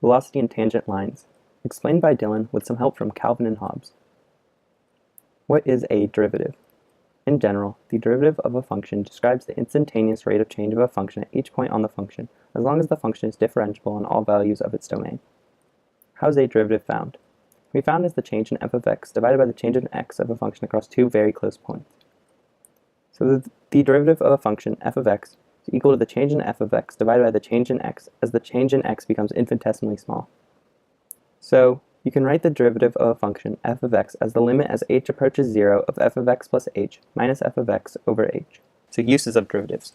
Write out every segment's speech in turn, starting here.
Velocity and tangent lines. Explained by Dylan with some help from Calvin and Hobbes. What is a derivative? In general, the derivative of a function describes the instantaneous rate of change of a function at each point on the function, as long as the function is differentiable in all values of its domain. How is a derivative found? We found as the change in f of x divided by the change in x of a function across two very close points. So the derivative of a function f of x is equal to the change in f of x divided by the change in x as the change in x becomes infinitesimally small. So you can write the derivative of a function f of x as the limit as h approaches 0 of f of x plus h minus f of x over h. So uses of derivatives.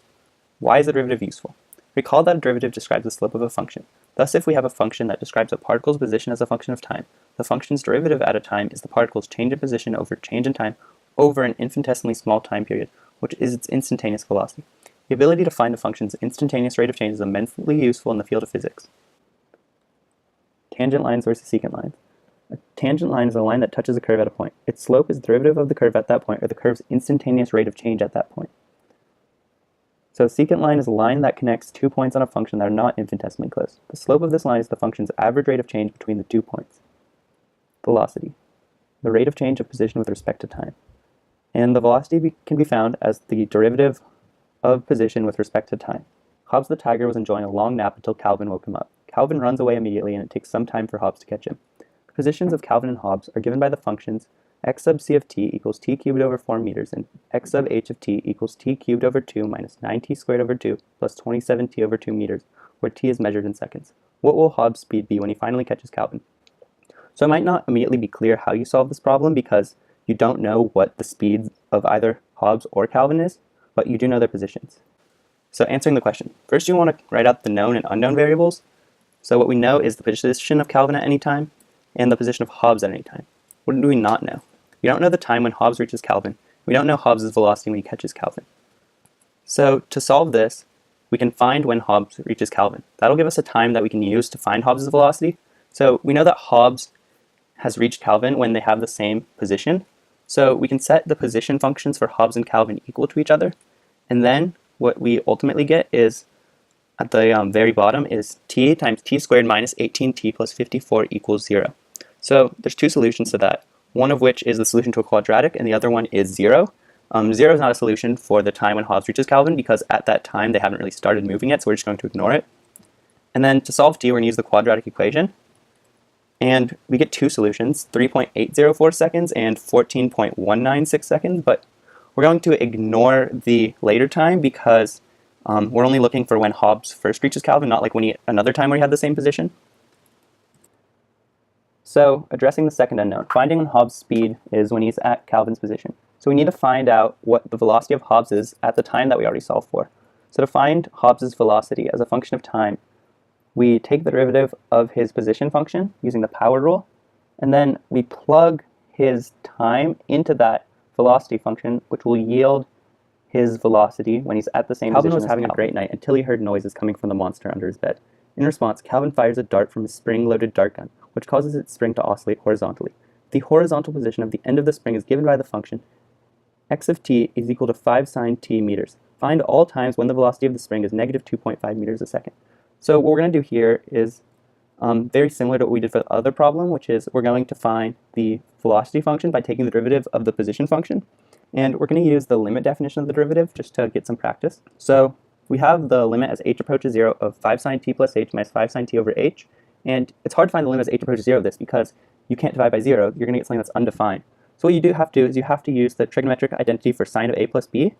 Why is a derivative useful? Recall that a derivative describes the slope of a function. Thus, if we have a function that describes a particle's position as a function of time, the function's derivative at a time is the particle's change in position over change in time over an infinitesimally small time period, which is its instantaneous velocity. The ability to find a function's instantaneous rate of change is immensely useful in the field of physics. Tangent lines versus secant lines. A tangent line is a line that touches a curve at a point. Its slope is the derivative of the curve at that point, or the curve's instantaneous rate of change at that point. So a secant line is a line that connects 2 points on a function that are not infinitesimally close. The slope of this line is the function's average rate of change between the 2 points. Velocity, the rate of change of position with respect to time. And the velocity can be found as the derivative of position with respect to time. Hobbes the tiger was enjoying a long nap until Calvin woke him up. Calvin runs away immediately, and it takes some time for Hobbes to catch him. The positions of Calvin and Hobbes are given by the functions x sub c of t equals t cubed over 4 meters and x sub h of t equals t cubed over 2 minus 9t squared over 2 plus 27t over 2 meters, where t is measured in seconds. What will Hobbes' speed be when he finally catches Calvin? So it might not immediately be clear how you solve this problem because you don't know what the speed of either Hobbes or Calvin is, but you do know their positions. So answering the question, first you want to write out the known and unknown variables. So what we know is the position of Calvin at any time and the position of Hobbes at any time. What do we not know? We don't know the time when Hobbes reaches Calvin. We don't know Hobbes' velocity when he catches Calvin. So to solve this, we can find when Hobbes reaches Calvin. That'll give us a time that we can use to find Hobbes' velocity. So we know that Hobbes has reached Calvin when they have the same position. So we can set the position functions for Hobbes and Calvin equal to each other. And then what we ultimately get is, at the very bottom, is t times t squared minus 18t plus 54 equals 0. So there's two solutions to that. One of which is the solution to a quadratic, and the other one is 0. 0 is not a solution for the time when Hobbes reaches Calvin, because at that time they haven't really started moving yet, so we're just going to ignore it. And then to solve t, we're going to use the quadratic equation. And we get two solutions, 3.804 seconds and 14.196 seconds, but we're going to ignore the later time because we're only looking for when Hobbes first reaches Calvin, not like another time where he had the same position. So, addressing the second unknown, finding when Hobbes' speed is when he's at Calvin's position. So we need to find out what the velocity of Hobbes is at the time that we already solved for. So to find Hobbes' velocity as a function of time, we take the derivative of his position function using the power rule, and then we plug his time into that velocity function, which will yield his velocity when he's at the same position. Calvin was having a great night until he heard noises coming from the monster under his bed. In response, Calvin fires a dart from his spring-loaded dart gun, which causes its spring to oscillate horizontally. The horizontal position of the end of the spring is given by the function x of t is equal to 5 sine t meters. Find all times when the velocity of the spring is negative 2.5 meters a second. So what we're going to do here is very similar to what we did for the other problem, which is we're going to find the velocity function by taking the derivative of the position function. And we're going to use the limit definition of the derivative just to get some practice. So we have the limit as h approaches 0 of 5 sine t plus h minus 5 sine t over h. And it's hard to find the limit as h approaches 0 of this because you can't divide by 0. You're going to get something that's undefined. So what you do have to do is you have to use the trigonometric identity for sine of a plus b.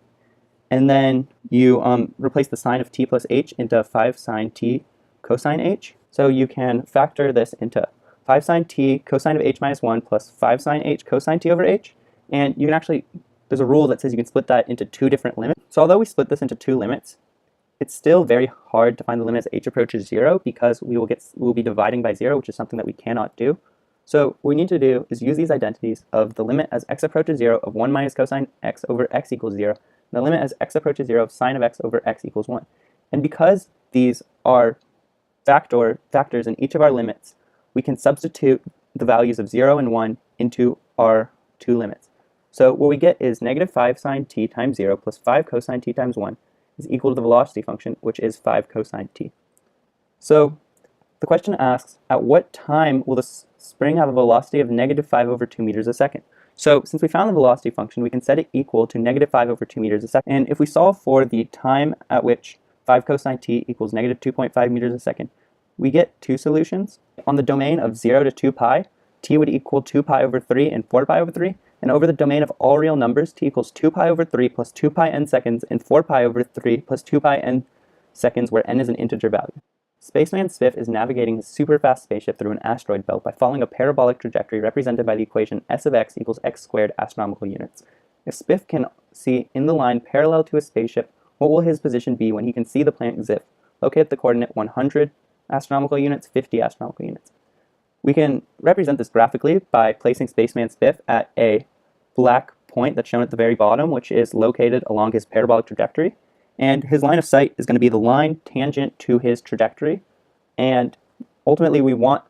And then you replace the sine of t plus h into 5 sine t cosine h. So you can factor this into 5 sine t cosine of h minus 1 plus 5 sine h cosine t over h. And you can actually, there's a rule that says you can split that into two different limits. So although we split this into two limits, it's still very hard to find the limit as h approaches 0 because we will be dividing by 0, which is something that we cannot do. So what we need to do is use these identities of the limit as x approaches 0 of 1 minus cosine x over x equals 0, and the limit as x approaches 0 of sine of x over x equals 1. And because these are factors in each of our limits, we can substitute the values of 0 and 1 into our two limits. So what we get is negative 5 sine t times 0 plus 5 cosine t times 1 is equal to the velocity function, which is 5 cosine t. So The question asks, at what time will the spring have a velocity of -5/2 meters a second? So since we found the velocity function, we can set it equal to -5/2 meters a second. And if we solve for the time at which 5 cosine t equals -2.5 meters a second, we get two solutions. On the domain of 0 to 2 pi, t would equal 2 pi over 3 and 4 pi over 3. And over the domain of all real numbers, t equals 2 pi over 3 plus 2 pi n seconds and 4 pi over 3 plus 2 pi n seconds, where n is an integer value. Spaceman Spiff is navigating his super-fast spaceship through an asteroid belt by following a parabolic trajectory represented by the equation s of x equals x squared astronomical units. If Spiff can see in the line parallel to his spaceship, what will his position be when he can see the planet Xif? Locate the coordinate 100 astronomical units, 50 astronomical units. We can represent this graphically by placing Spaceman Spiff at a black point that's shown at the very bottom, which is located along his parabolic trajectory. And his line of sight is going to be the line tangent to his trajectory. And ultimately, we want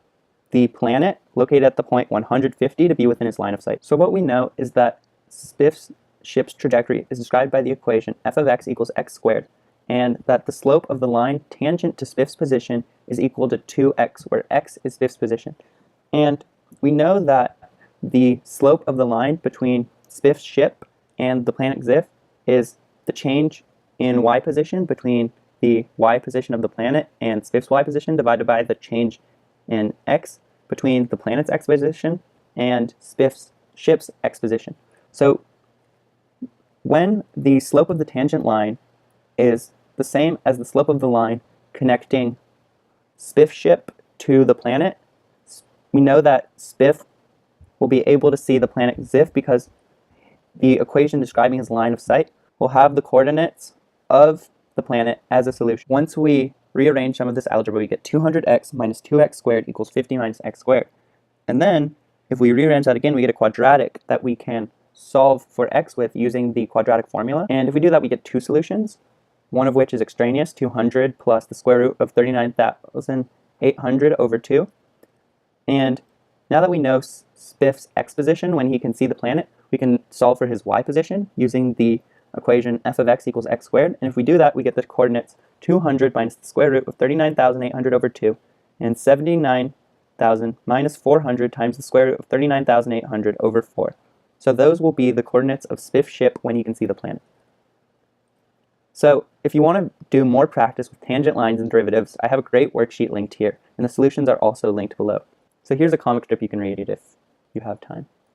the planet located at the point 150 to be within his line of sight. So what we know is that Spiff's ship's trajectory is described by the equation f of x equals x squared, and that the slope of the line tangent to Spiff's position is equal to 2x, where x is Spiff's position. And we know that the slope of the line between Spiff's ship and the planet Xif is the change in y position between the y position of the planet and Spiff's y position divided by the change in x between the planet's x position and Spiff's ship's x position. So when the slope of the tangent line is the same as the slope of the line connecting Spiff's ship to the planet, we know that Spiff will be able to see the planet Xif because the equation describing his line of sight will have the coordinates of the planet as a solution. Once we rearrange some of this algebra, we get 200x minus 2x squared equals 50 minus x squared. And then, if we rearrange that again, we get a quadratic that we can solve for x with using the quadratic formula. And if we do that, we get two solutions, one of which is extraneous, 200 plus the square root of 39,800 over 2. And now that we know Spiff's x position when he can see the planet, we can solve for his y position using the equation f of x equals x squared. And if we do that, we get the coordinates 200 minus the square root of 39,800 over 2 and 79,000 minus 400 times the square root of 39,800 over 4. So those will be the coordinates of Spiff's ship when he can see the planet. So if you want to do more practice with tangent lines and derivatives, I have a great worksheet linked here, and the solutions are also linked below. So here's a comic strip you can read if you have time.